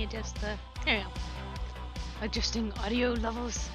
adjust the, there we go. Adjusting audio levels.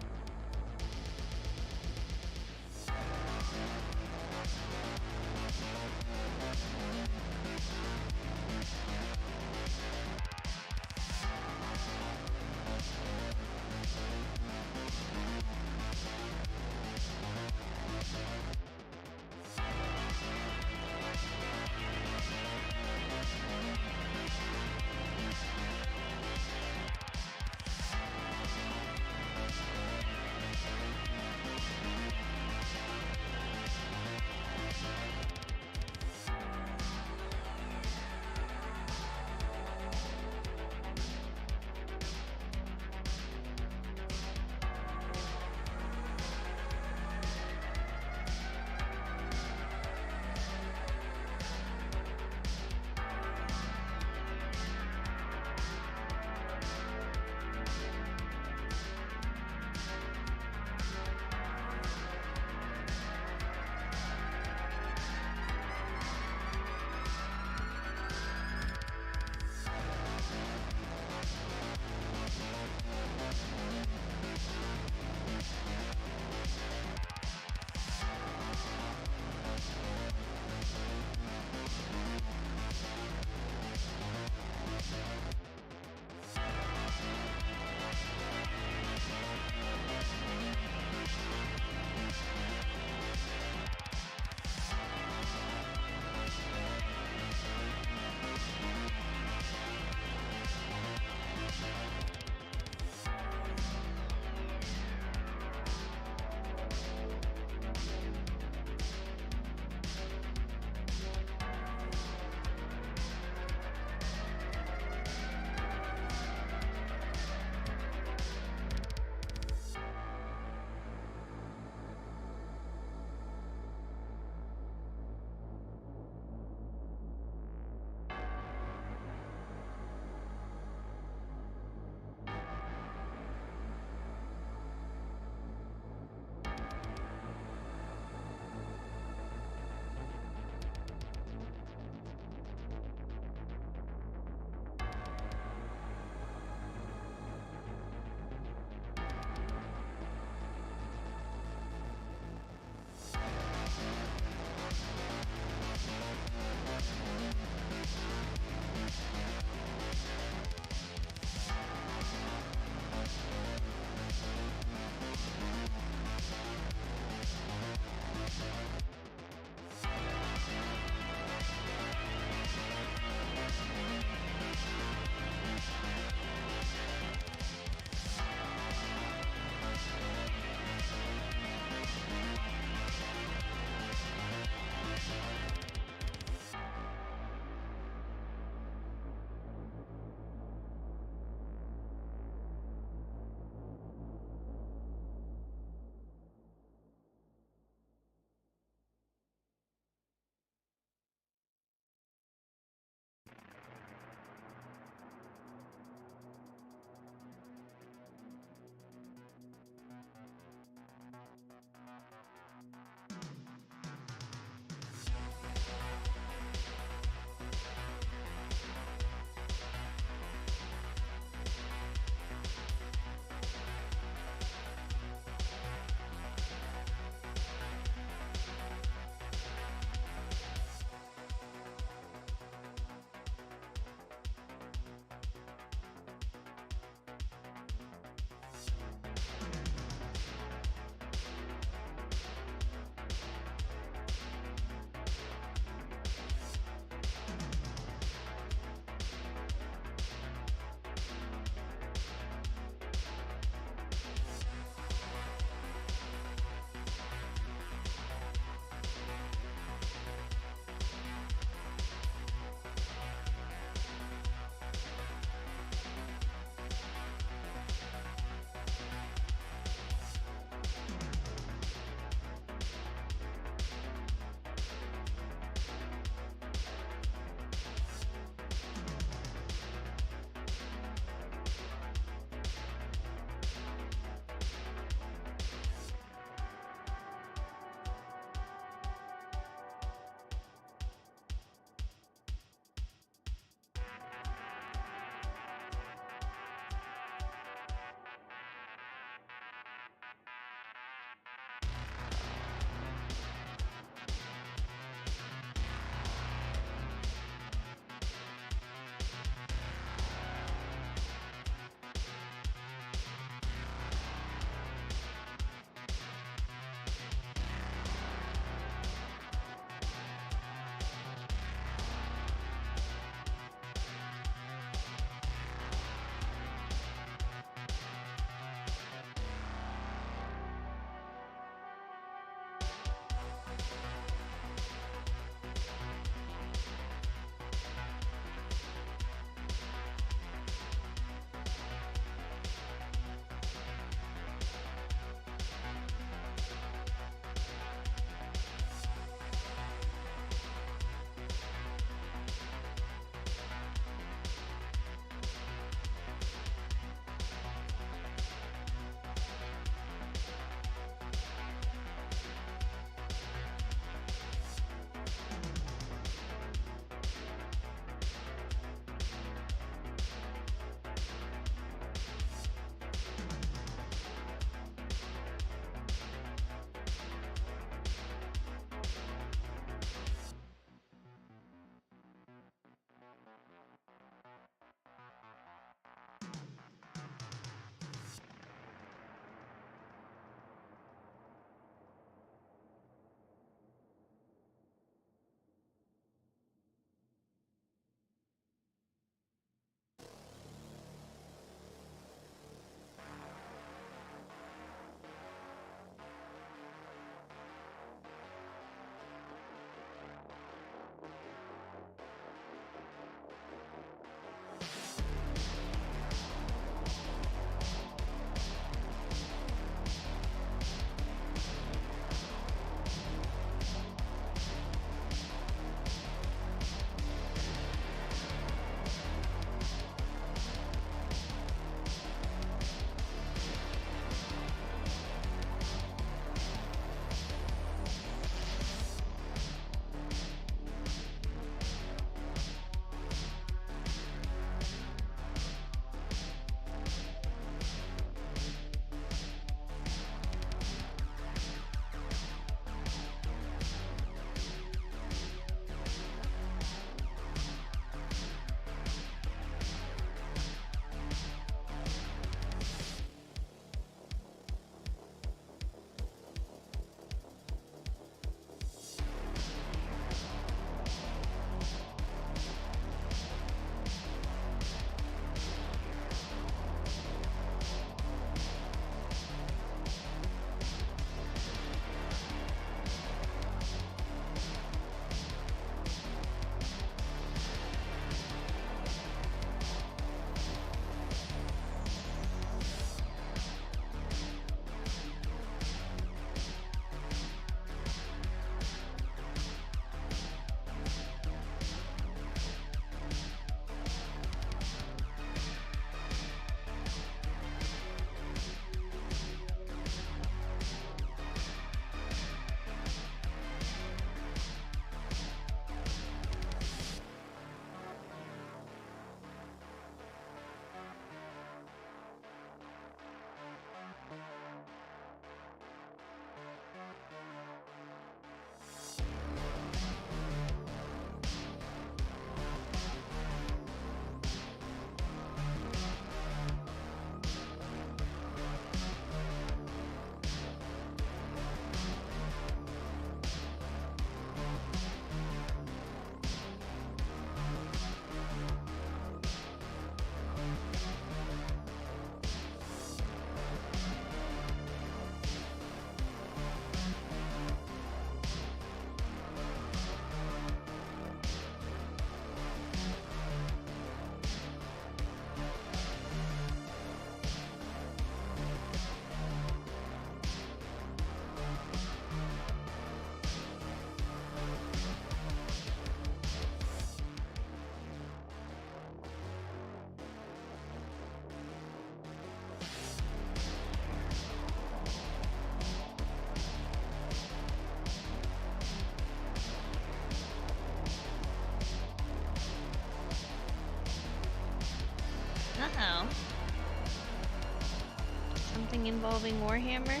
anything involving Warhammer?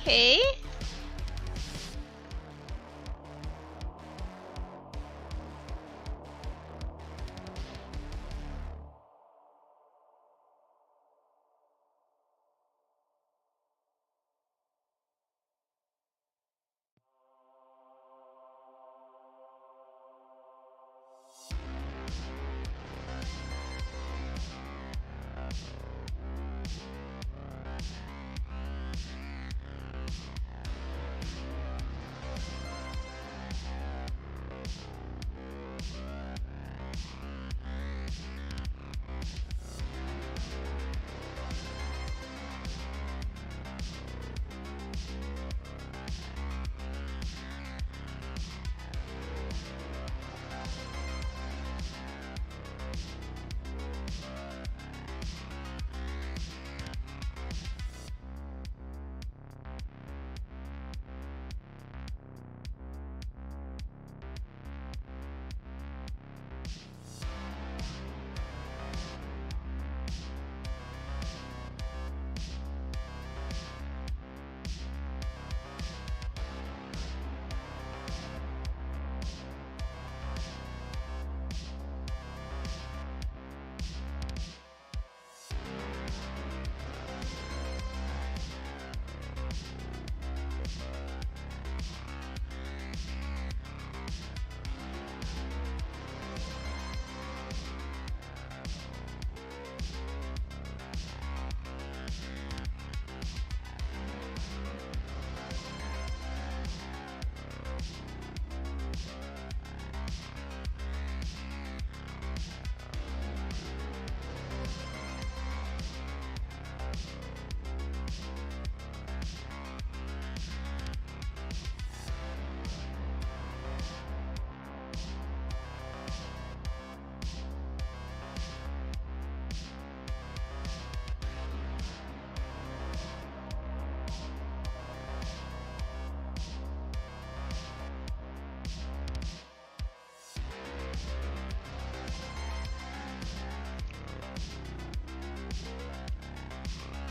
Okay.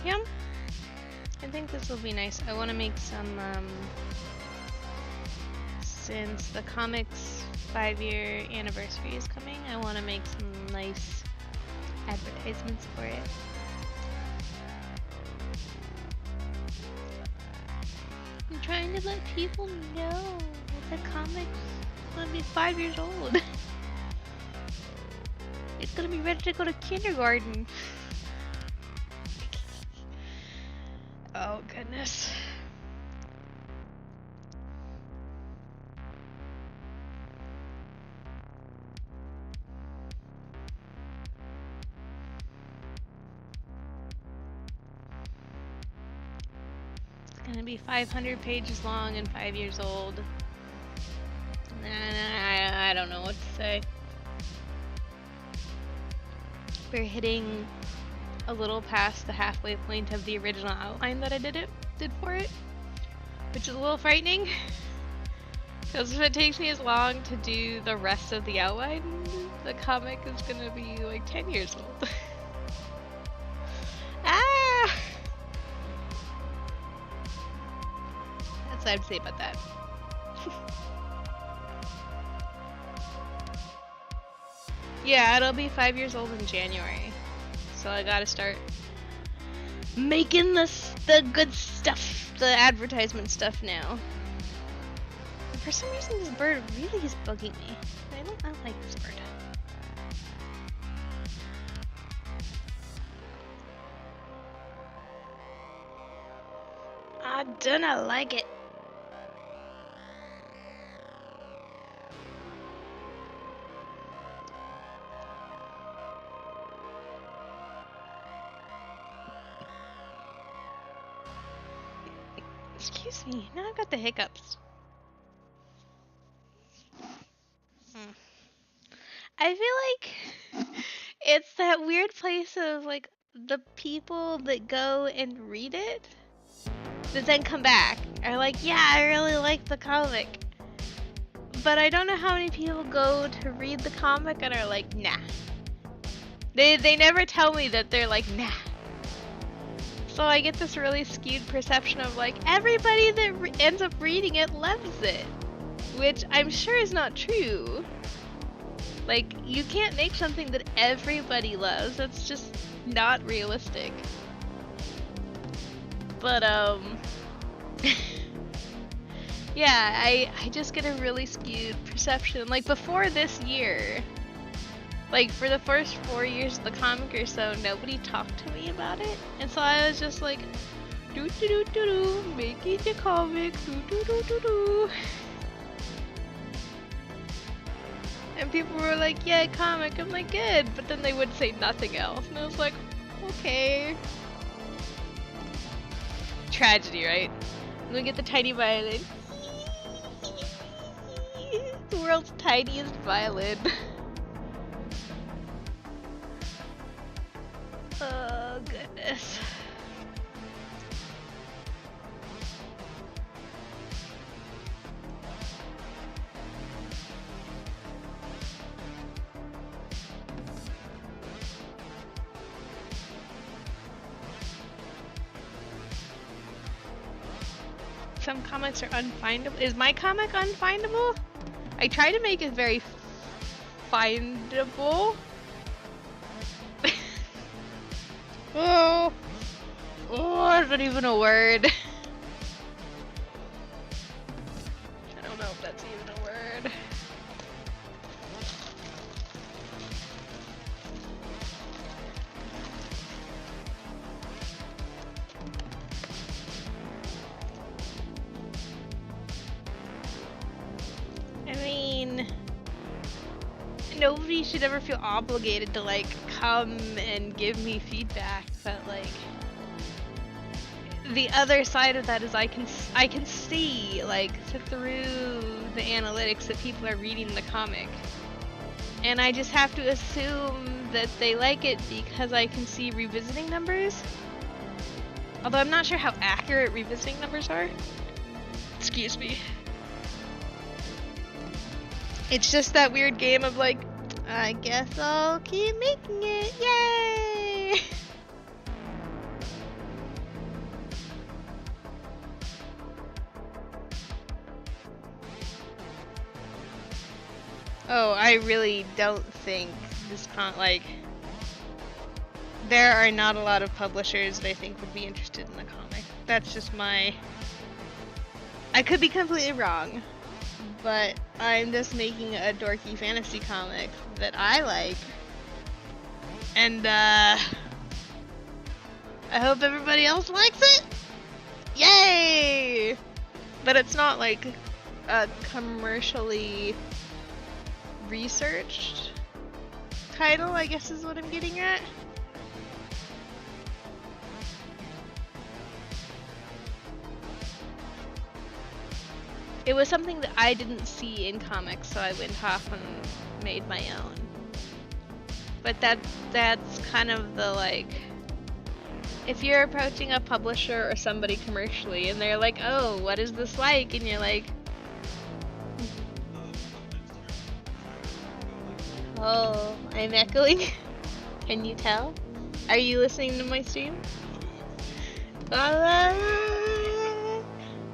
Yeah, I think this will be nice. I want to make some, since the comics 5-year anniversary is coming, I want to make some nice advertisements for it. I'm trying to let people know that the comics will be 5 years old. It's gonna be ready to go to kindergarten. Oh goodness. It's gonna be 500 pages long and 5 years old. I don't know what to say. We're hitting a little past the halfway point of the original outline that I did for it, which is a little frightening. Because if it takes me as long to do the rest of the outline, the comic is gonna be like 10 years old. Ah! That's what I have to say about that. Yeah, it'll be 5 years old in January. So I gotta start making the good stuff, the advertisement stuff now. And for some reason this bird really is bugging me. I don't like this bird. I dunna like it. Excuse me, now I've got the hiccups. I feel like it's that weird place of like the people that go and read it that then come back are like, yeah, I really like the comic. But I don't know how many people go to read the comic and are like, nah. They never tell me that they're like, nah. So I get this really skewed perception of like, everybody that ends up reading it loves it. Which I'm sure is not true. Like, you can't make something that everybody loves. That's just not realistic. But, yeah, I just get a really skewed perception. Like, before this year, like, for the first 4 years of the comic or so, nobody talked to me about it. And so I was just like, do making the comic, do. And people were like, yeah, comic. I'm like, good. But then they would say nothing else. And I was like, okay. Tragedy, right? And we get the tiny violin. The world's tiniest violin. Oh, goodness. Some comics are unfindable. Is my comic unfindable? I try to make it very findable. Oh, is that even a word? I don't know if that's even a word. I mean, nobody should ever feel obligated to like come and give me feedback, but like the other side of that is I can see like through the analytics that people are reading the comic, and I just have to assume that they like it because I can see revisiting numbers, although I'm not sure how accurate revisiting numbers are. Excuse me. It's just that weird game of like, I guess I'll keep making it, yay! Oh, I really don't think this like, there are not a lot of publishers that I think would be interested in the comic. That's just my, I could be completely wrong. But I'm just making a dorky fantasy comic that I like. And, I hope everybody else likes it! Yay! But it's not like a commercially researched title, I guess is what I'm getting at. It was something that I didn't see in comics, so I went off and made my own. But that's kind of the like, if you're approaching a publisher or somebody commercially and they're like, oh, what is this like? And you're like, oh, I'm echoing. Can you tell? Are you listening to my stream?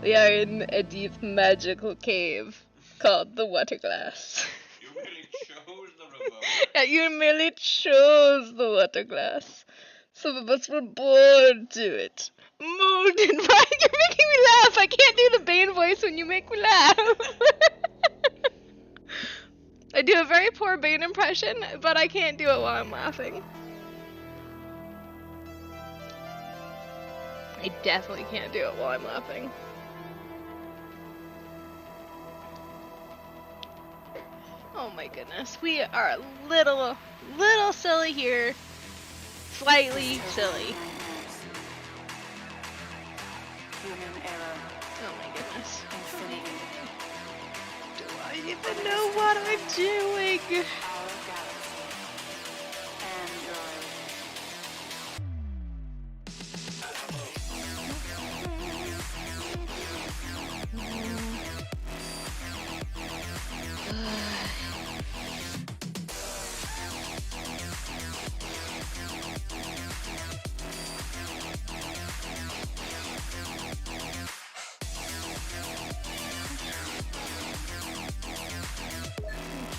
We are in a deep magical cave called the Water Glass. You merely chose the remote. Yeah, you merely chose the Water Glass. Some of us were born to it. Molded by you're making me laugh. I can't do the Bane voice when you make me laugh. I do a very poor Bane impression, but I can't do it while I'm laughing. I definitely can't do it while I'm laughing. Oh my goodness, we are a little silly here. Slightly silly. Human error. don't even know what I'm doing.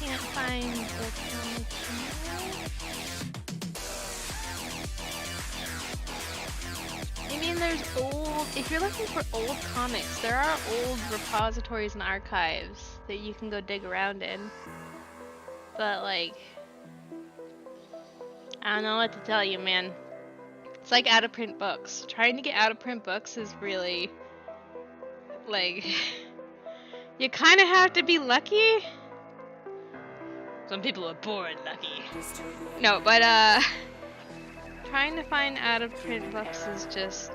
Can't find the comic now. I mean, there's old. If you're looking for old comics, there are old repositories and archives that you can go dig around in. But, like, I don't know what to tell you, man. It's like out of print books. Trying to get out of print books is really, like, you kind of have to be lucky. Some people are born lucky. No, but trying to find out of print books is just,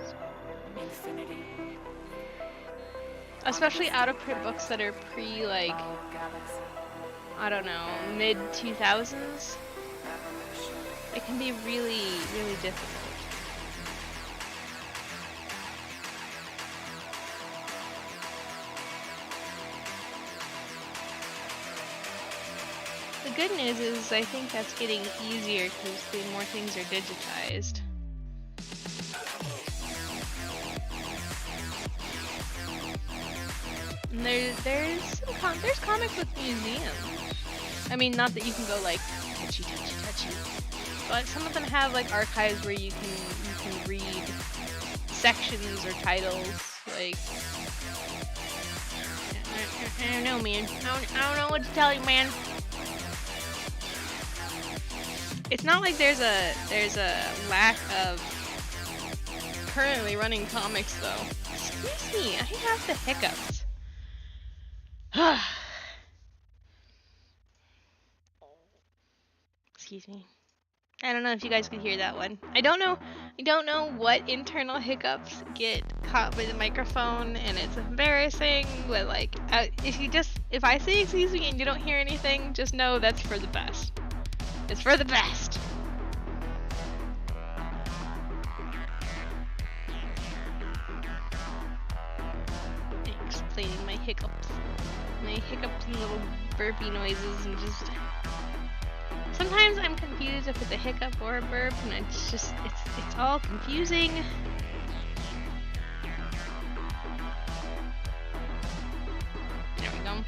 especially out of print books that are pre, like, I don't know, mid 2000s. It can be really, really difficult. The good news is I think that's getting easier because the more things are digitized. And there's comics with museums. I mean, not that you can go like touchy, but some of them have like archives where you can read sections or titles. Like, I don't know, man. I don't know what to tell you, man. It's not like there's a lack of currently running comics though. Excuse me, I have the hiccups. Excuse me. I don't know if you guys could hear that one. I don't know what internal hiccups get caught by the microphone, and it's embarrassing. But like, if I say excuse me and you don't hear anything, just know that's for the best. It's for the best. Explaining my hiccups and little burpy noises, and just sometimes I'm confused if it's a hiccup or a burp, and it's all confusing. There we go.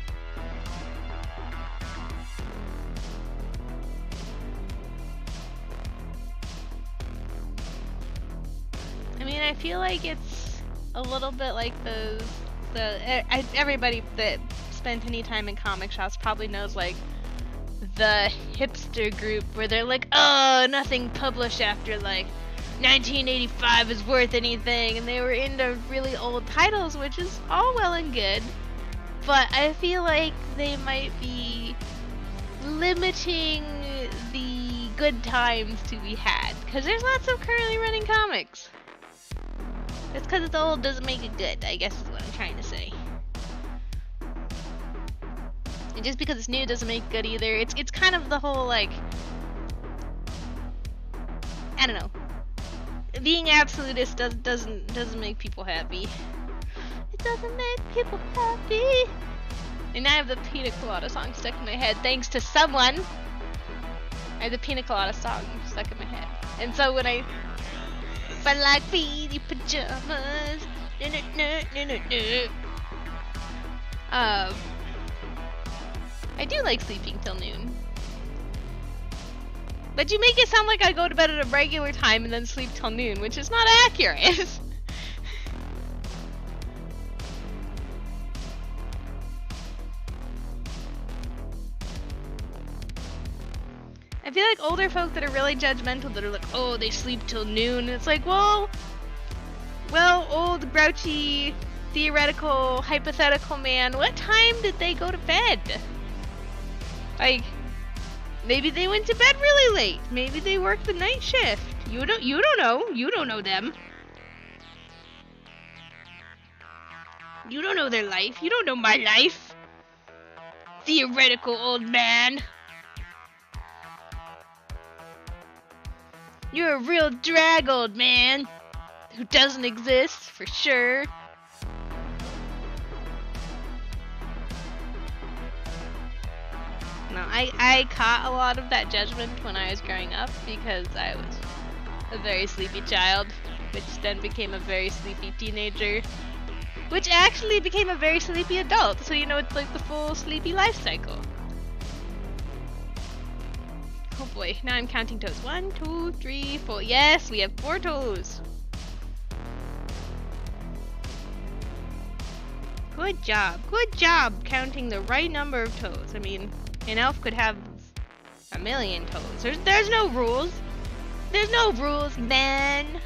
I mean, I feel like it's a little bit like everybody that spent any time in comic shops probably knows, like, the hipster group where they're like, oh, nothing published after like 1985 is worth anything, and they were into really old titles, which is all well and good, but I feel like they might be limiting the good times to be had, because there's lots of currently running comics. It's because it's old doesn't make it good, I guess is what I'm trying to say. And just because it's new doesn't make it good either. It's kind of the whole, like, I don't know. Being absolutist doesn't make people happy. It doesn't make people happy. And I have the Pina Colada song stuck in my head thanks to someone. I have the Pina Colada song stuck in my head. And so when I like beady pajamas, I do like sleeping till noon. But you make it sound like I go to bed at a regular time and then sleep till noon, which is not accurate. I feel like older folk that are really judgmental, that are like, oh, they sleep till noon. It's like, well, old, grouchy, theoretical, hypothetical man, what time did they go to bed? Like, maybe they went to bed really late. Maybe they worked the night shift. You don't know. You don't know them. You don't know their life. You don't know my life. Theoretical old man. You're a real drag, old man. Who doesn't exist, for sure. No, I caught a lot of that judgment when I was growing up because I was a very sleepy child, which then became a very sleepy teenager, which actually became a very sleepy adult. So, you know, it's like the full sleepy life cycle. Oh boy, now I'm counting toes. 1, 2, 3, 4. Yes, we have 4 toes. Good job counting the right number of toes. I mean, an elf could have a million toes. There's no rules. There's no rules, man.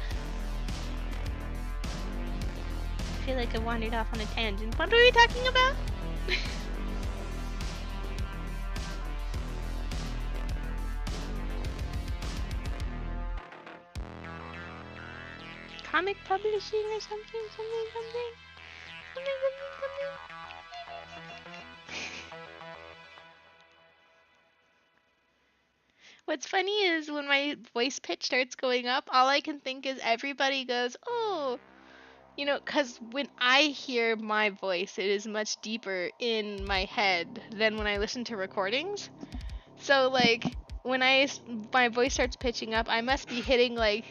I feel like I wandered off on a tangent. What were we talking about? Comic publishing or something. What's funny is when my voice pitch starts going up, all I can think is everybody goes, oh, you know, because when I hear my voice, it is much deeper in my head than when I listen to recordings. So, like, when my voice starts pitching up, I must be hitting, like,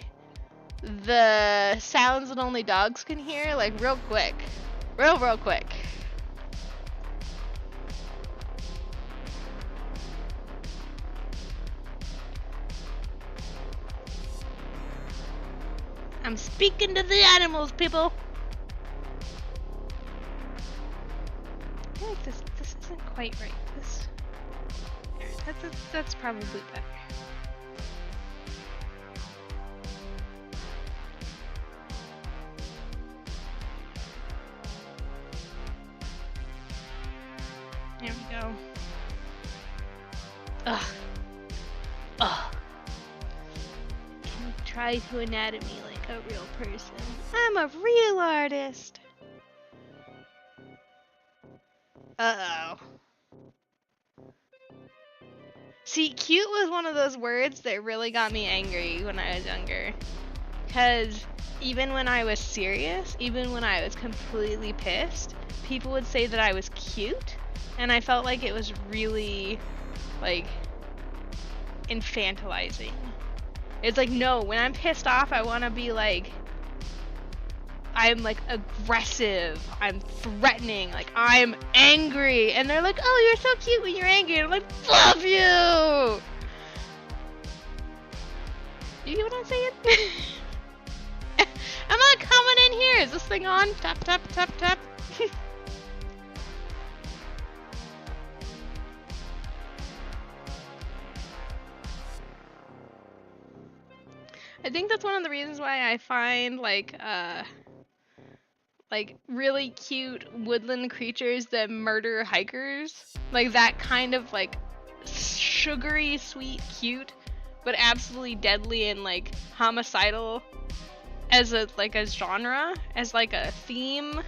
the sounds that only dogs can hear, like, real quick. Real quick. I'm speaking to the animals, people. I feel like this isn't quite right. That's probably better. There we go. Ugh. Can you try to anatomy like a real person? I'm a real artist. Uh-oh. See, cute was one of those words that really got me angry when I was younger. Because even when I was serious, even when I was completely pissed, people would say that I was cute. And I felt like it was really, like, infantilizing. It's like, no, when I'm pissed off, I want to be like, I'm like aggressive, I'm threatening, like I'm angry. And they're like, oh, you're so cute when you're angry. And I'm like, love you! You get what I'm saying? I'm not coming in here. Is this thing on? Tap, tap, tap, tap. I think that's one of the reasons why I find like really cute woodland creatures that murder hikers, like that kind of like sugary sweet cute, but absolutely deadly and like homicidal as a genre, as like a theme.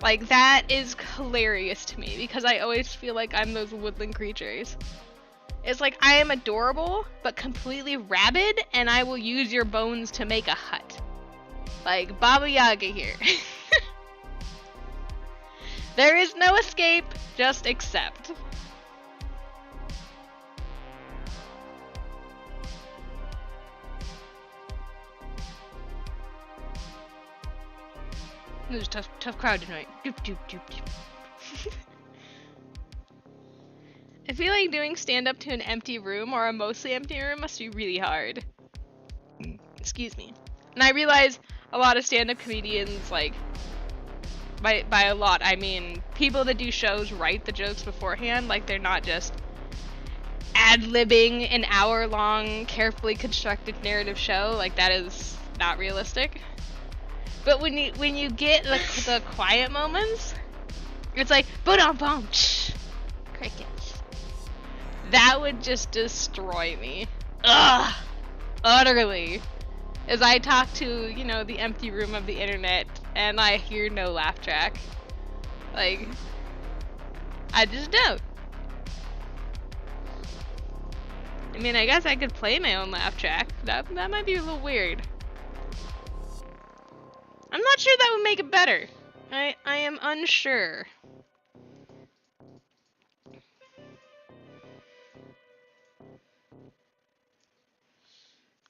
Like that is hilarious to me because I always feel like I'm those woodland creatures. It's like I am adorable, but completely rabid, and I will use your bones to make a hut. Like Baba Yaga here. There is no escape, just accept. It was a tough crowd tonight. Doop, doop, doop, doop. I feel like doing stand-up to an empty room or a mostly empty room must be really hard. Excuse me. And I realize a lot of stand-up comedians, like, by a lot, I mean people that do shows write the jokes beforehand, like they're not just ad-libbing an hour-long, carefully constructed narrative show. Like that is not realistic. But when you get the quiet moments, it's like boom, crickets. That would just destroy me. Ugh! Utterly. As I talk to, you know, the empty room of the internet and I hear no laugh track. Like, I just don't. I mean, I guess I could play my own laugh track. That might be a little weird. I'm not sure that would make it better. I am unsure.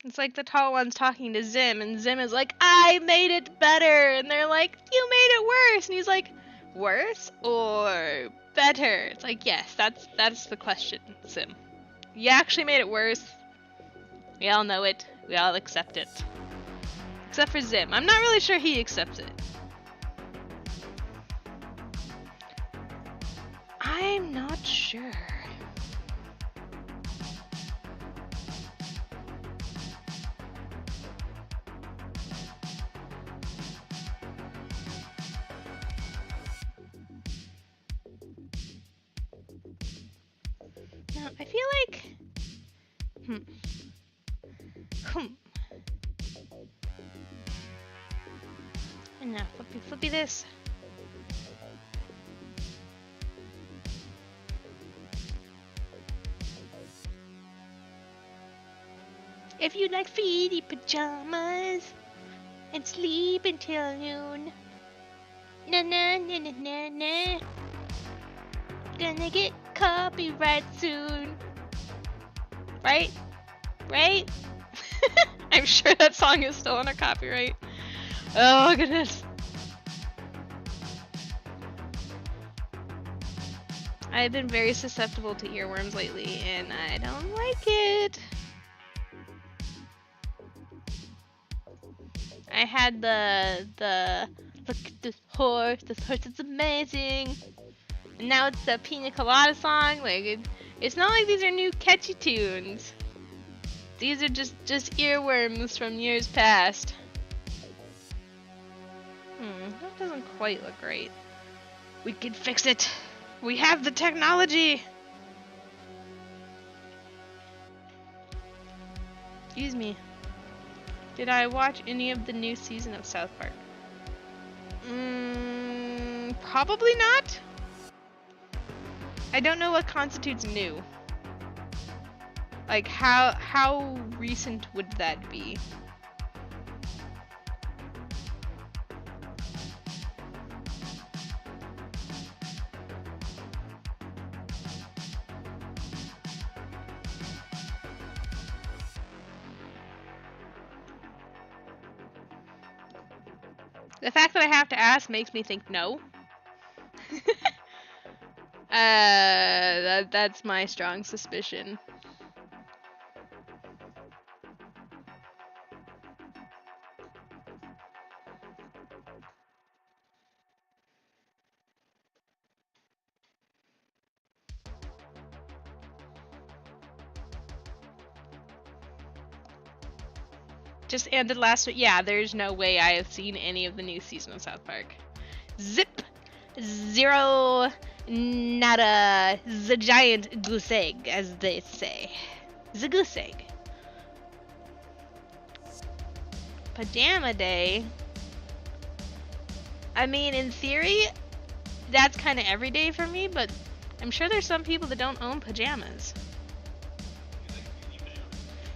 It's like the tall one's talking to Zim, and Zim is like, I made it better! And they're like, you made it worse! And he's like, worse or better? It's like, yes, that's the question, Zim. You actually made it worse. We all know it. We all accept it. Except for Zim. I'm not really sure he accepts it. I'm not sure. Now, I feel like... And now, flippy this. If you like feety pajamas and sleep until noon, na na na na na na, gonna get copyright soon. Right? Right? I'm sure that song is still under copyright. Oh goodness. I've been very susceptible to earworms lately, and I don't like it. I had the look at this horse is amazing. And now it's the Pina Colada song. Like it's not like these are new catchy tunes. These are just earworms from years past. That doesn't quite look right. We can fix it. We have the technology. Excuse me. Did I watch any of the new season of South Park? Probably not. I don't know what constitutes new. Like how recent would that be? The fact that I have to ask makes me think no. That's my strong suspicion. Just ended last week. Yeah, there's no way I have seen any of the new season of South Park. Zip! Zero! Nada! The giant goose egg, as they say. The goose egg. Pajama day? I mean, in theory, that's kind of every day for me, but I'm sure there's some people that don't own pajamas.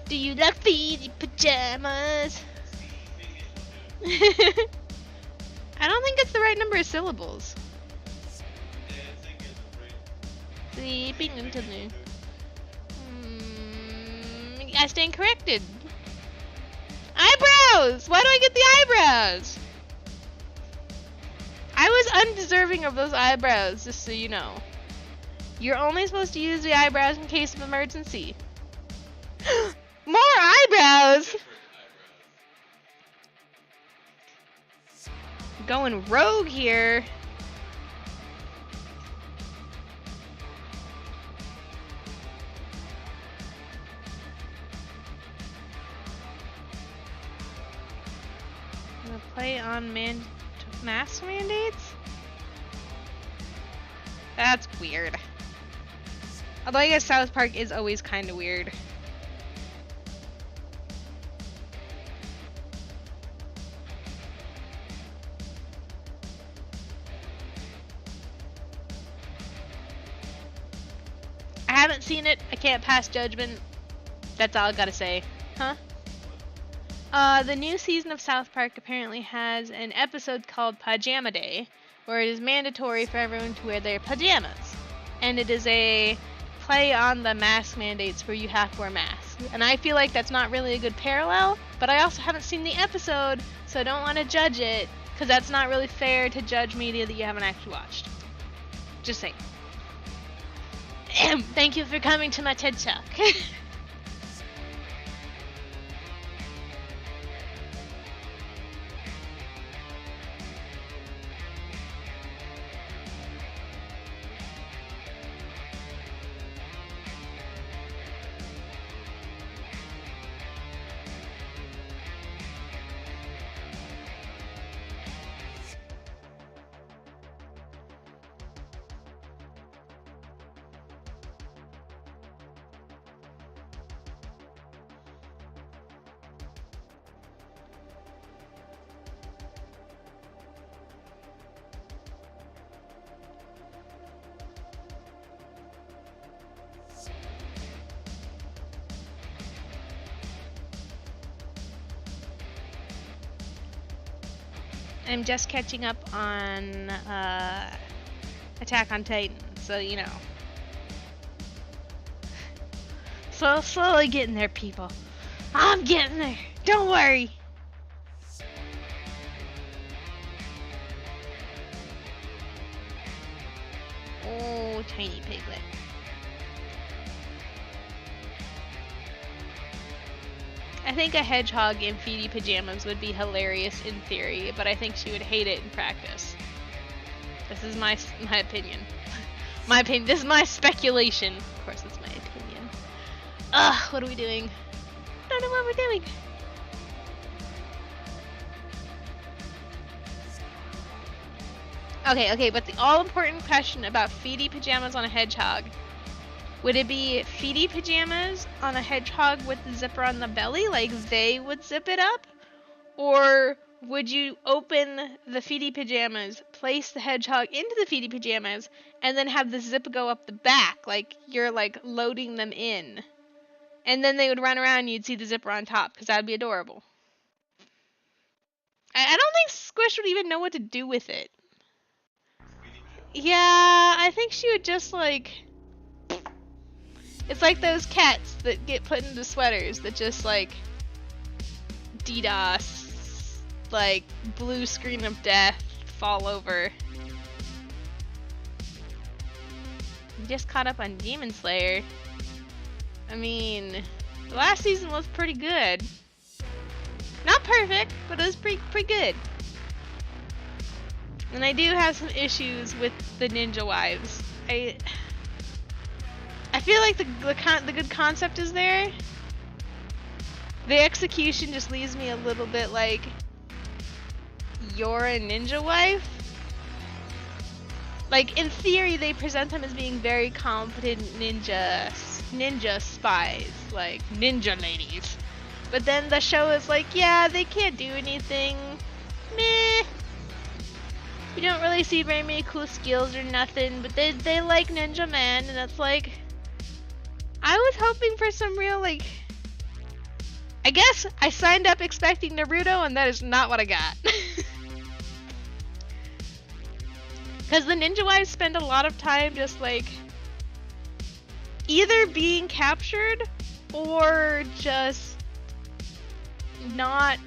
Do you like feety pajamas? I don't think it's the right number of syllables. Sleeping until noon. I stand corrected. Eyebrows! Why do I get the eyebrows? I was undeserving of those eyebrows, just so you know. You're only supposed to use the eyebrows in case of emergency. More eyebrows! Going rogue here. I'm gonna play on mask mandates? That's weird. Although I guess South Park is always kind of weird. I haven't seen it. I can't pass judgment. That's all I gotta say. Huh? The new season of South Park apparently has an episode called Pajama Day, where it is mandatory for everyone to wear their pajamas. And it is a play on the mask mandates where you have to wear masks. And I feel like that's not really a good parallel, but I also haven't seen the episode, so I don't want to judge it, because that's not really fair to judge media that you haven't actually watched. Just saying. Thank you for coming to my TED Talk. I'm just catching up on Attack on Titan, so you know. So slowly getting there, people. I'm getting there. Don't worry. Oh, tiny piglet. I think a hedgehog in feety pajamas would be hilarious in theory, but I think she would hate it in practice. This is my opinion. My opinion. This is my speculation. Of course, it's my opinion. Ugh, what are we doing? I don't know what we're doing. Okay, but the all-important question about feety pajamas on a hedgehog. Would it be feety pajamas on a hedgehog with the zipper on the belly, like they would zip it up? Or would you open the feety pajamas, place the hedgehog into the feety pajamas, and then have the zip go up the back, like you're like loading them in? And then they would run around and you'd see the zipper on top, because that would be adorable. I don't think Squish would even know what to do with it. Yeah, I think she would just like... It's like those cats that get put into sweaters that just like DDoS, like blue screen of death, fall over. I'm just caught up on Demon Slayer. I mean, the last season was pretty good. Not perfect, but it was pretty good. And I do have some issues with the ninja wives. I feel like the good concept is there. The execution just leaves me a little bit like, you're a ninja wife? Like, in theory, they present them as being very competent ninja spies, like ninja ladies. But then the show is like, yeah, they can't do anything. Meh. We don't really see very many cool skills or nothing, but they like Ninja Man, and it's like, I was hoping for some real, like, I guess I signed up expecting Naruto, and that is not what I got. Because the ninja wives spend a lot of time just, like, either being captured or just not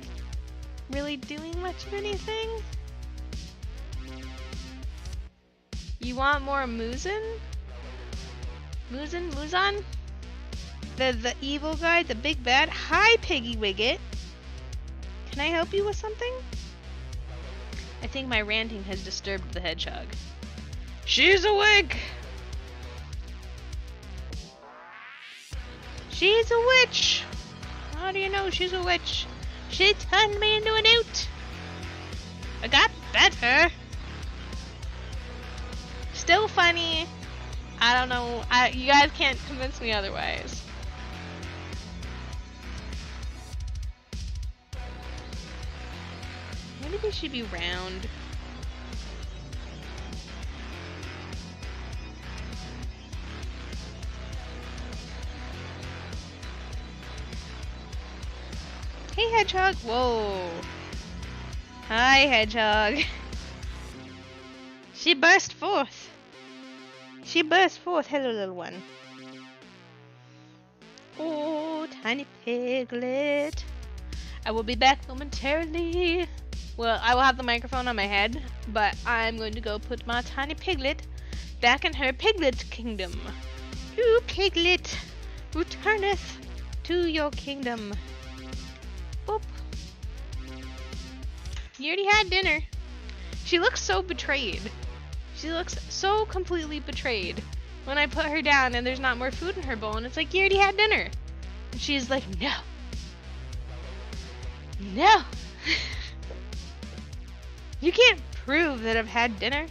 really doing much of anything. You want more Muzan? Muzan? The evil guy, the big bad? Hi, Piggy Wiggit! Can I help you with something? I think my ranting has disturbed the hedgehog. She's awake! She's a witch! How do you know she's a witch? She turned me into a newt! I got better! Still funny. I don't know. You guys can't convince me otherwise. Maybe they should be round. Hey, Hedgehog. Whoa. Hi, Hedgehog. She burst forth. She burst forth. Hello, little one. Oh, tiny piglet. I will be back momentarily. Well, I will have the microphone on my head, but I'm going to go put my tiny piglet back in her piglet kingdom. You piglet, returneth to your kingdom. Boop. You already had dinner. She looks so betrayed. She looks so completely betrayed. When I put her down and there's not more food in her bowl, and it's like, you already had dinner. And she's like, no. No. You can't prove that I've had dinner.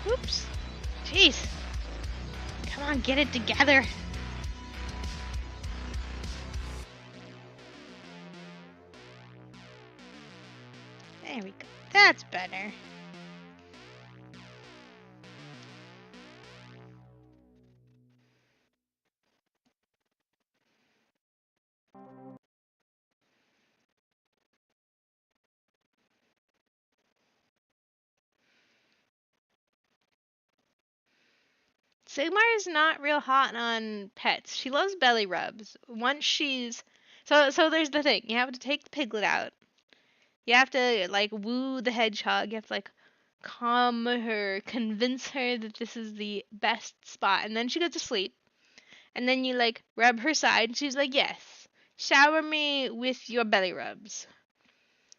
Oops. Jeez. Come on, get it together. There we go. That's better. Sigmar is not real hot on pets. She loves belly rubs. Once she's so there's the thing. You have to take the piglet out. You have to like woo the hedgehog. You have to like calm her, convince her that this is the best spot, and then she goes to sleep. And then you like rub her side, and she's like, "Yes, shower me with your belly rubs."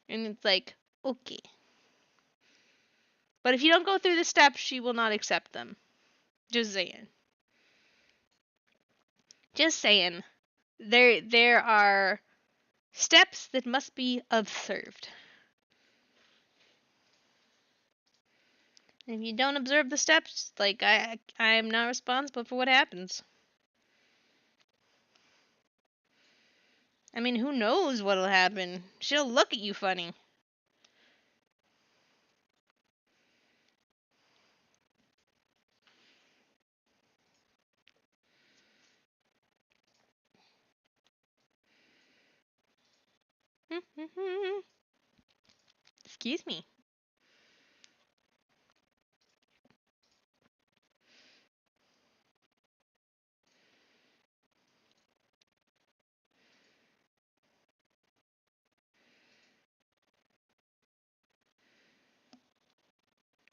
And it's like, okay. But if you don't go through the steps, she will not accept them. Just saying. Just saying. There are steps that must be observed. If you don't observe the steps, like I'm not responsible for what happens. I mean, who knows what'll happen? She'll look at you funny. Excuse me.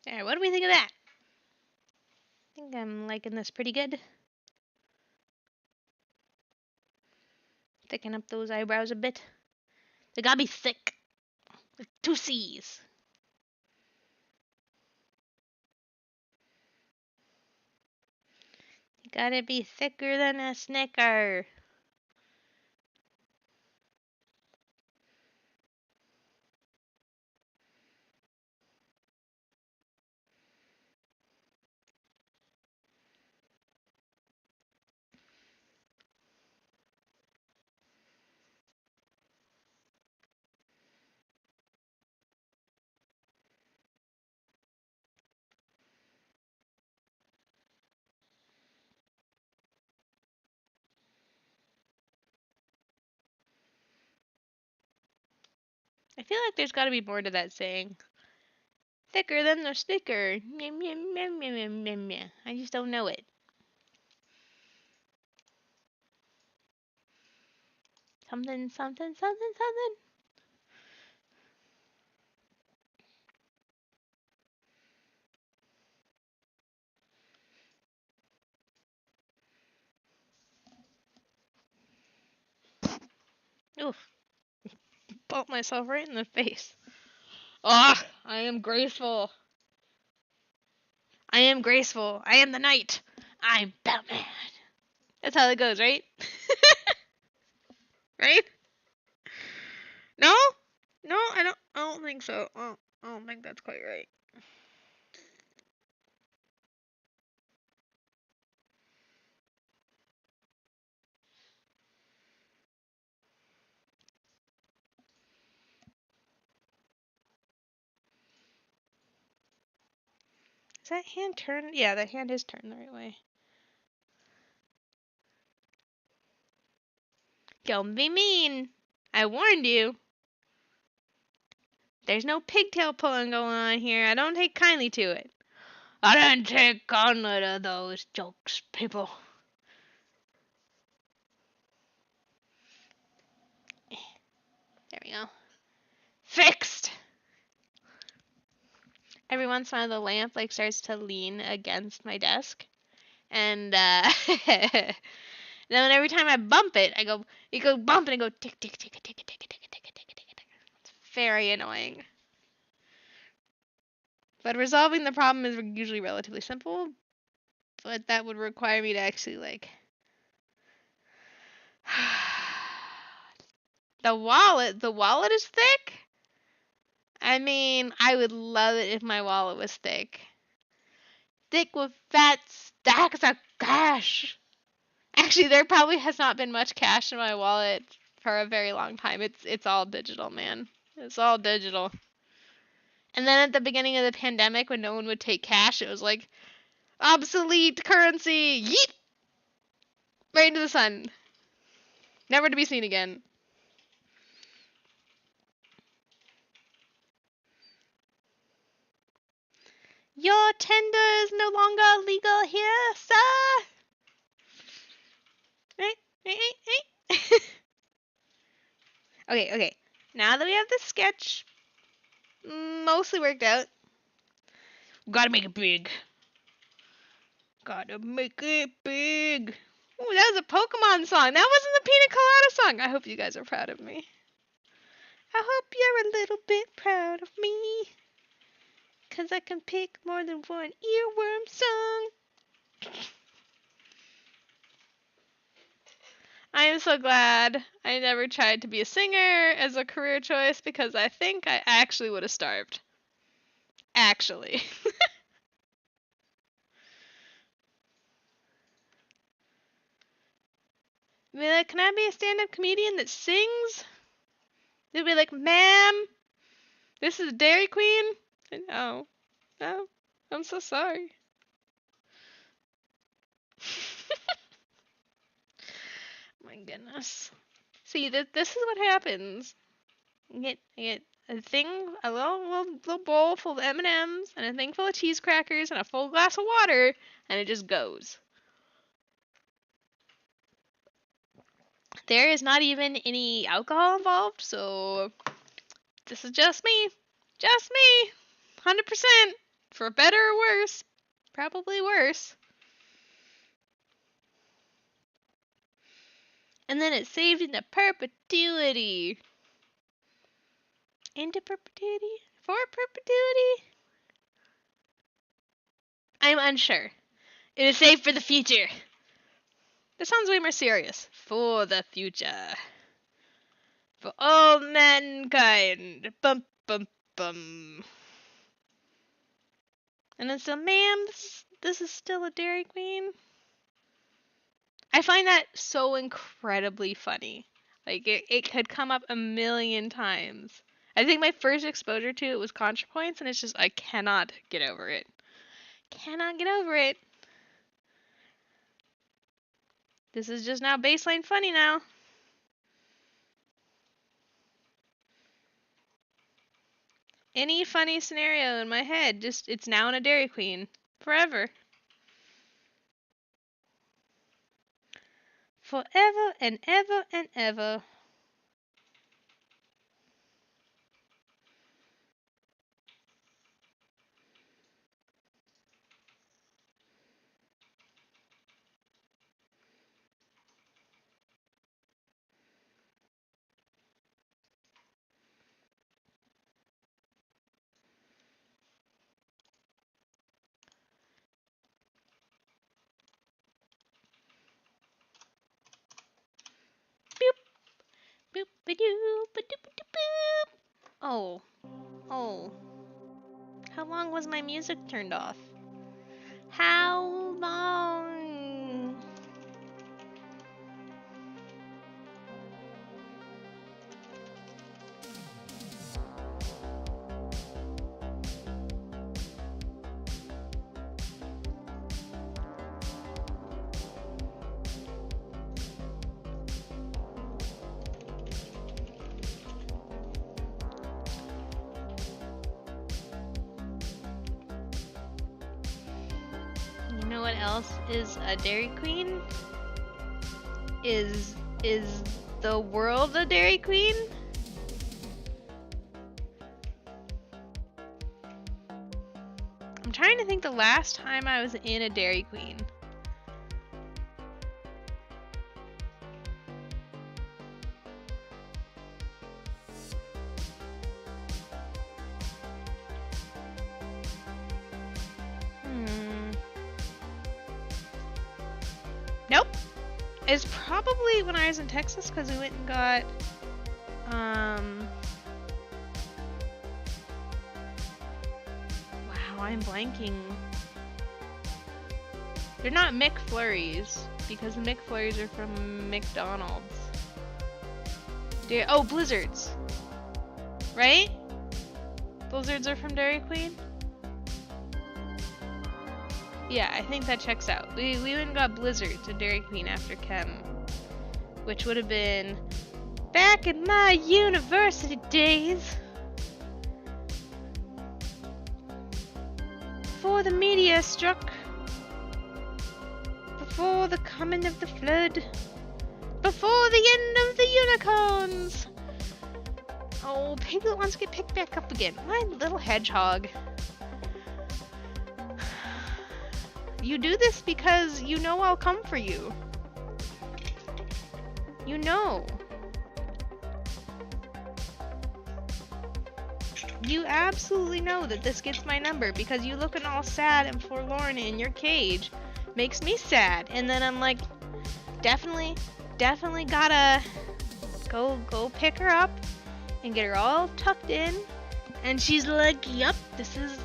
Alright, what do we think of that? I think I'm liking this pretty good. Thicken up those eyebrows a bit. They gotta be thick. Like 2 C's. You gotta be thicker than a Snicker. I feel like there's gotta be more to that saying. Thicker than the Snicker. Meh, meh, meh, meh, meh, meh, meh. I just don't know it. Something, something, something, something. Oof. Bumped myself right in the face. Ah, I am graceful. I am graceful. I am the knight. I'm Batman. That's how it goes, right? Right? No? No, I don't think so. I don't think that's quite right. Is that hand turned? Yeah, that hand is turned the right way. Don't be mean. I warned you. There's no pigtail pulling going on here. I don't take kindly to it. I don't take kindly to those jokes, people. There we go. Fixed! Every once in a while the lamp like starts to lean against my desk. And then every time I bump it, it goes bump and it goes tick tick tick tick tick tick tick tick tick tick tick. It's very annoying. But resolving the problem is usually relatively simple. But that would require me to actually like the wallet is thick. I mean, I would love it if my wallet was thick. Thick with fat stacks of cash. Actually, there probably has not been much cash in my wallet for a very long time. It's all digital, man. It's all digital. And then at the beginning of the pandemic, when no one would take cash, it was like obsolete currency. Yeet! Right into the sun. Never to be seen again. Your tender is no longer legal here, sir. Right. Okay. Now that we have the sketch mostly worked out, gotta make it big. Gotta make it big. Ooh, that was a Pokemon song. That wasn't the Pina Colada song. I hope you guys are proud of me. I hope you're a little bit proud of me. 'Cause I can pick more than one earworm song. I am so glad I never tried to be a singer as a career choice because I think I actually would have starved. Actually. Be like, can I be a stand-up comedian that sings? They'd be like, ma'am, this is Dairy Queen? No. No. I'm so sorry. My goodness. See, this is what happens. I get a thing, a little bowl full of M&Ms, and a thing full of cheese crackers, and a full glass of water, and it just goes. There is not even any alcohol involved, so this is just me. Just me. 100%. For better or worse. Probably worse. And then it's saved into perpetuity. Into perpetuity? For perpetuity? I'm unsure. It is saved for the future. This sounds way more serious. For the future. For all mankind. Bum, bum, bum. And then so, ma'am, this is still a Dairy Queen? I find that so incredibly funny. Like, it could come up a million times. I think my first exposure to it was ContraPoints, and it's just, I cannot get over it. Cannot get over it. This is just now baseline funny now. Any funny scenario in my head, just, it's now in a Dairy Queen. Forever. Forever and ever and ever. Boop. Oh. Oh. How long was my music turned off? How long? You know what else is a Dairy Queen? Is the world a Dairy Queen? I'm trying to think the last time I was in a Dairy Queen. Nope. It's probably when I was in Texas because we went and got wow, I'm blanking. They're not McFlurries because the McFlurries are from McDonald's. Oh, Blizzards. Right? Blizzards are from Dairy Queen? Yeah, I think that checks out. We went and got Blizzards at Dairy Queen after Chem, which would have been back in my university days. Before the meteor struck. Before the coming of the flood. Before the end of the unicorns. Oh, Piglet wants to get picked back up again. My little hedgehog. You do this because you know I'll come for you. You know. You absolutely know that this gets my number because you looking all sad and forlorn in your cage makes me sad. And then I'm like, definitely gotta go pick her up and get her all tucked in. And she's like, yep, this is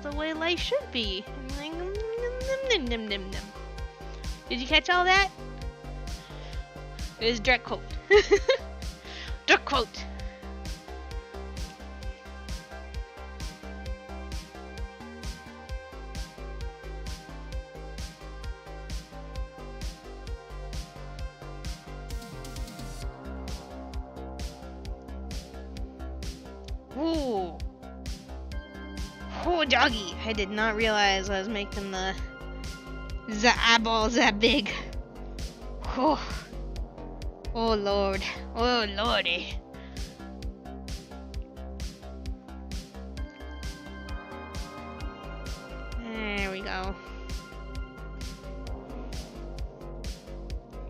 the way life should be. And I'm like, nim. Did you catch all that? It is direct quote. Direct quote. Ooh. Oh, doggy. I did not realize I was making the eyeballs that big. Oh. Oh, Lord. Oh, Lordy. There we go.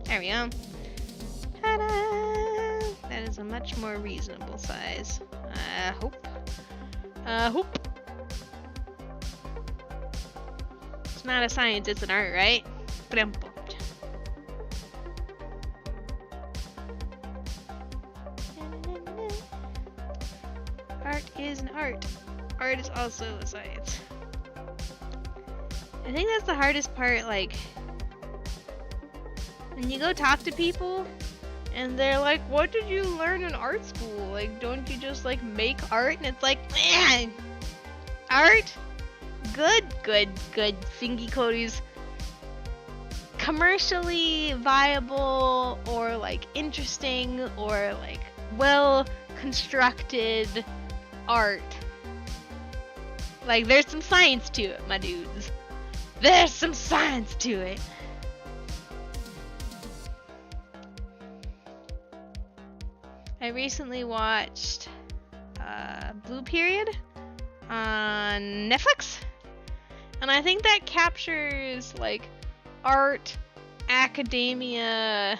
There we go. Ta-da! That is a much more reasonable size. Hope. It's not a science, it's an art, right? Art is an art. Art is also a science. I think that's the hardest part, like, when you go talk to people and they're like, what did you learn in art school? Like, don't you just, like, make art? And it's like, man, art? Good. Thingy Cody's commercially viable or, like, interesting or, like, well constructed art. Like, there's some science to it, my dudes. There's some science to it. I recently watched Blue Period on Netflix, and I think that captures, like, art, academia,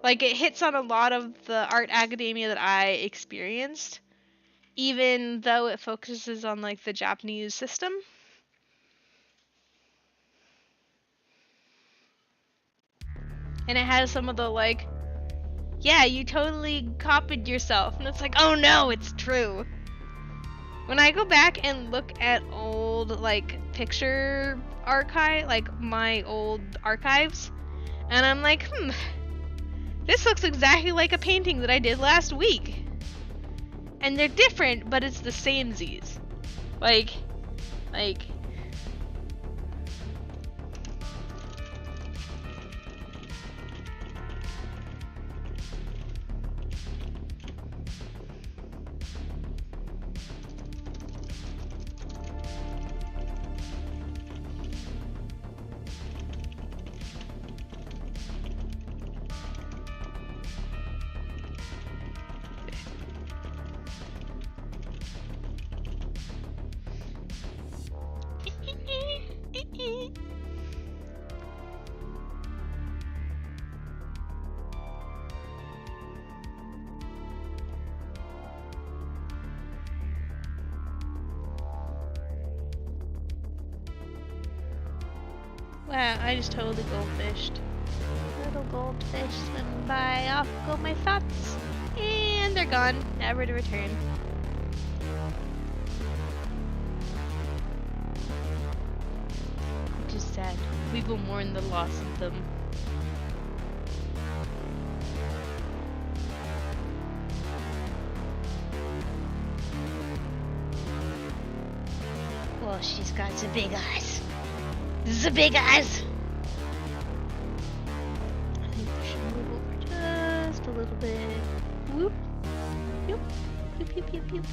like, it hits on a lot of the art academia that I experienced, even though it focuses on, like, the Japanese system. And it has some of the, like, yeah, you totally copied yourself. And it's like, oh no, it's true. When I go back and look at old, like, picture archive, like, my old archives, and I'm like, this looks exactly like a painting that I did last week. And they're different, but it's the same Z's. Like... Wow, I just totally goldfished. Little goldfish swim by, off go my thoughts. And they're gone, never to return. Which is sad. We will mourn the loss of them. Well, she's got the big eyes. The big eyes! I think we should move over just a little bit. Whoop. Whoop. Whoop, whoop, whoop, whoop.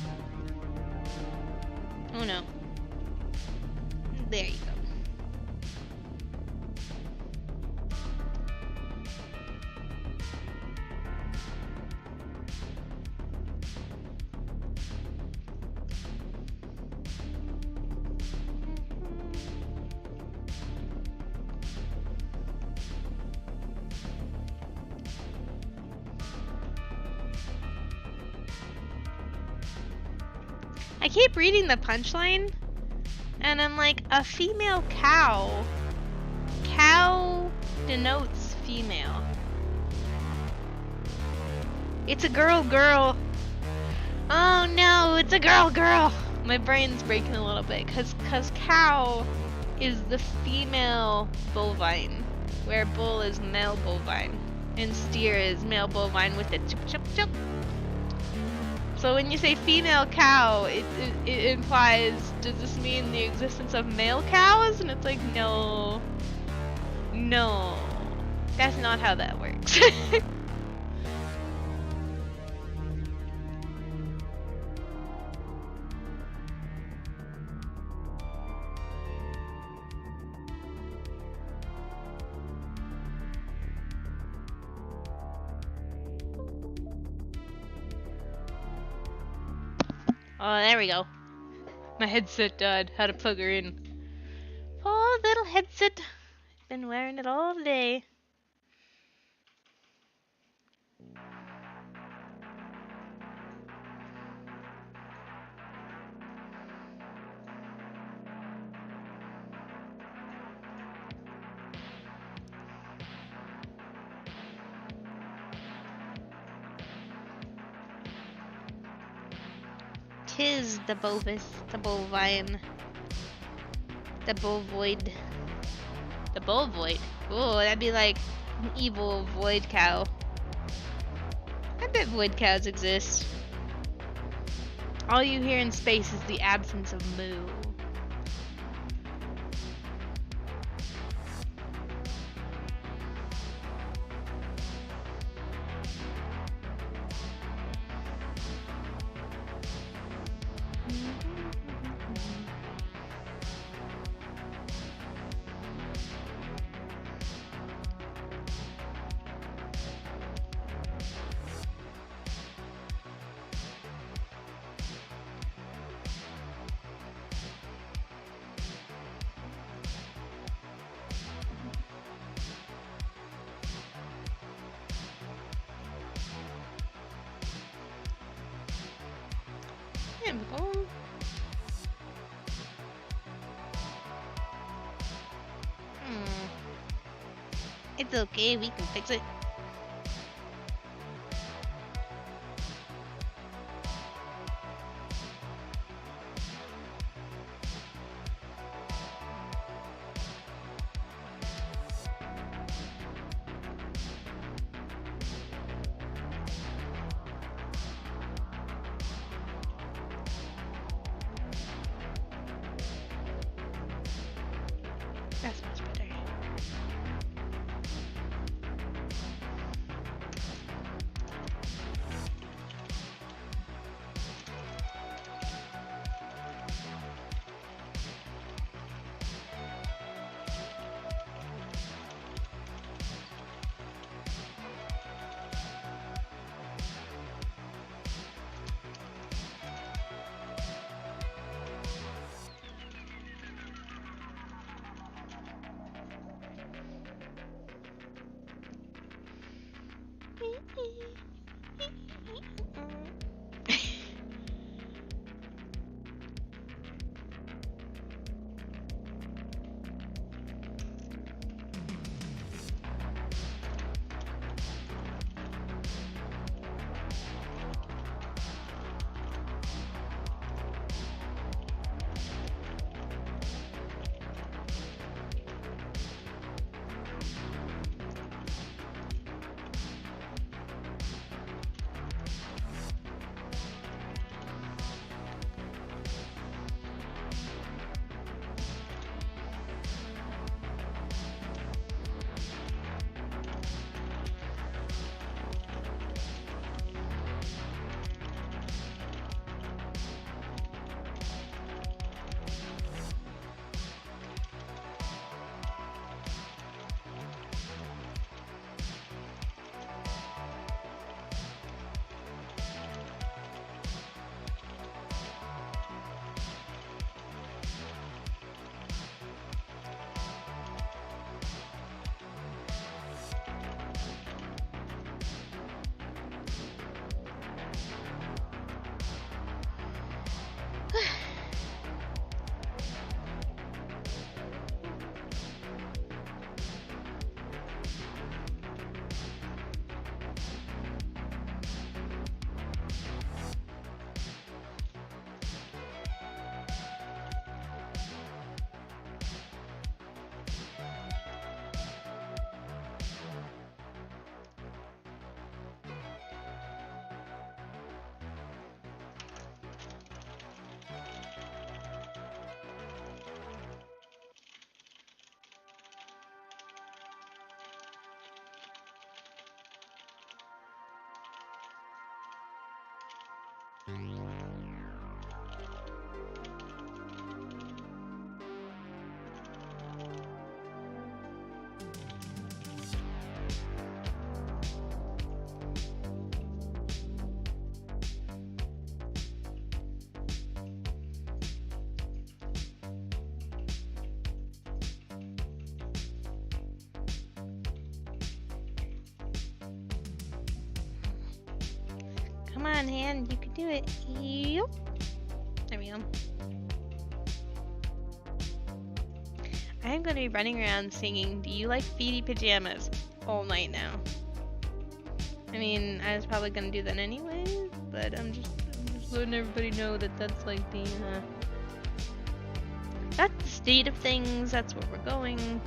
Oh no. There you go. I keep reading the punchline, and I'm like, a female cow. Cow denotes female. It's a girl. Oh no, it's a girl. My brain's breaking a little bit, cause cow is the female bovine, where bull is male bovine, and steer is male bovine with the chup chup chup. So when you say female cow, it implies, does this mean the existence of male cows? And it's like, no, that's not how that works. Oh, there we go. My headset died. Had to plug her in. Poor little headset. Been wearing it all day. Tis the bovis, the bovine, the bovoid, the bovoid. Oh, that'd be like an evil void cow. I bet void cows exist. All you hear in space is the absence of moo. It's okay, we can fix it. Come on, hand, you can do it. Yep. There we go. I'm gonna be running around singing "Do You Like Feety Pajamas" all night now. I mean, I was probably gonna do that anyways, but I'm just letting everybody know that that's like that's the state of things. That's where we're going.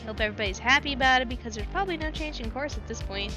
I hope everybody's happy about it because there's probably no change in course at this point.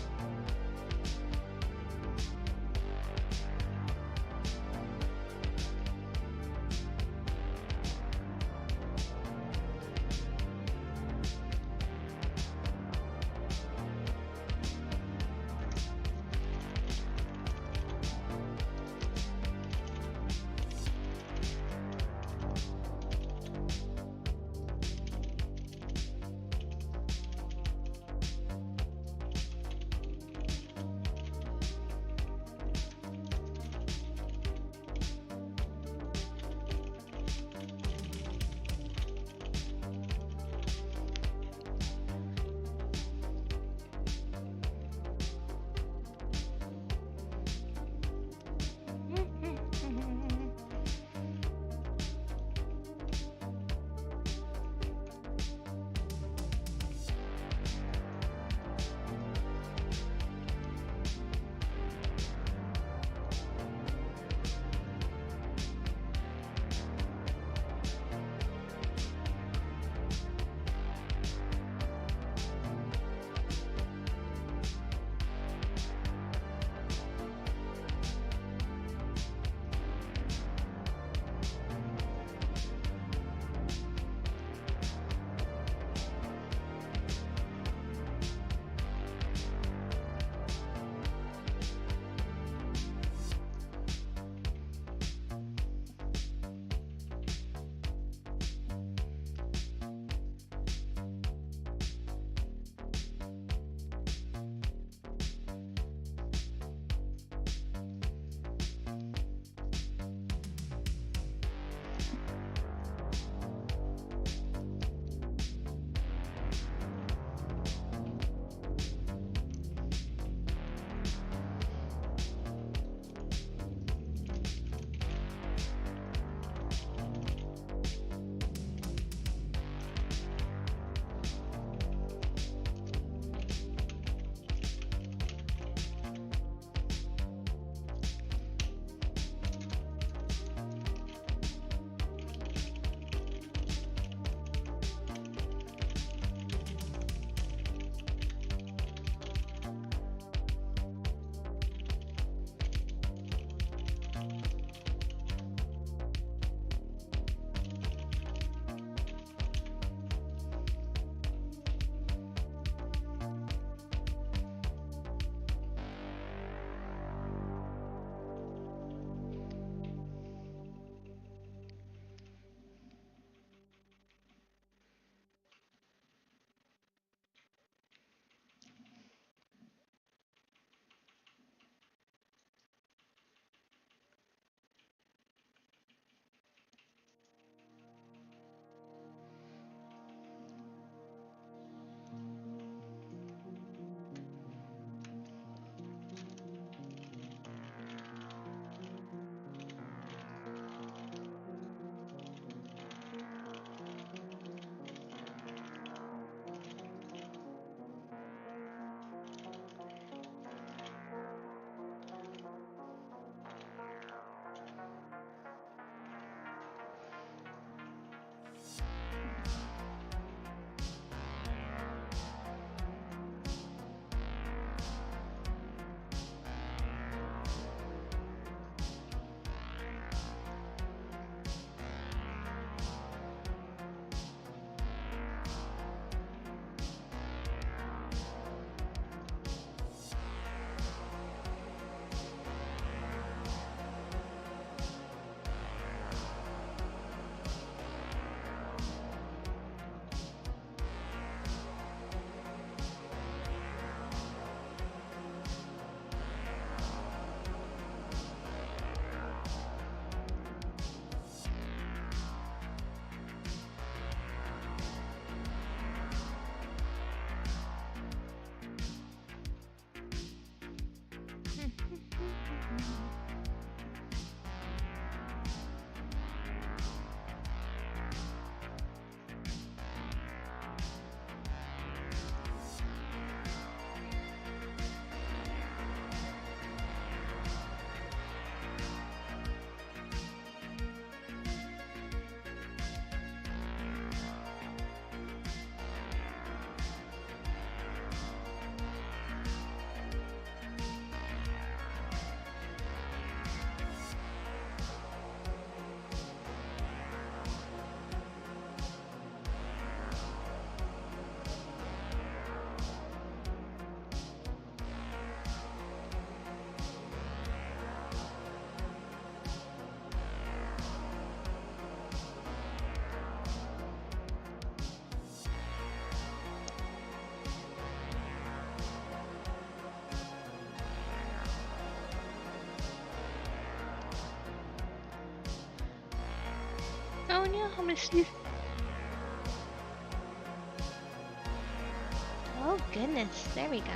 Oh no, I'm gonna sneeze. Oh goodness, there we go.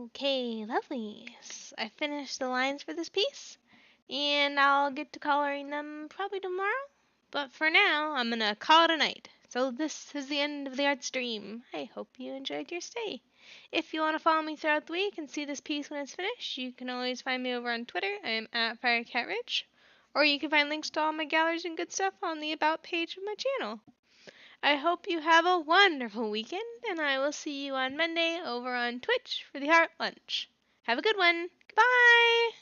Okay, lovely. I finished the lines for this piece, and I'll get to coloring them probably tomorrow. But for now, I'm gonna call it a night. So this is the end of the art stream. I hope you enjoyed your stay. If you want to follow me throughout the week and see this piece when it's finished, you can always find me over on Twitter. I am at FireCatRich. Or you can find links to all my galleries and good stuff on the About page of my channel. I hope you have a wonderful weekend, and I will see you on Monday over on Twitch for the Art Lunch. Have a good one. Goodbye!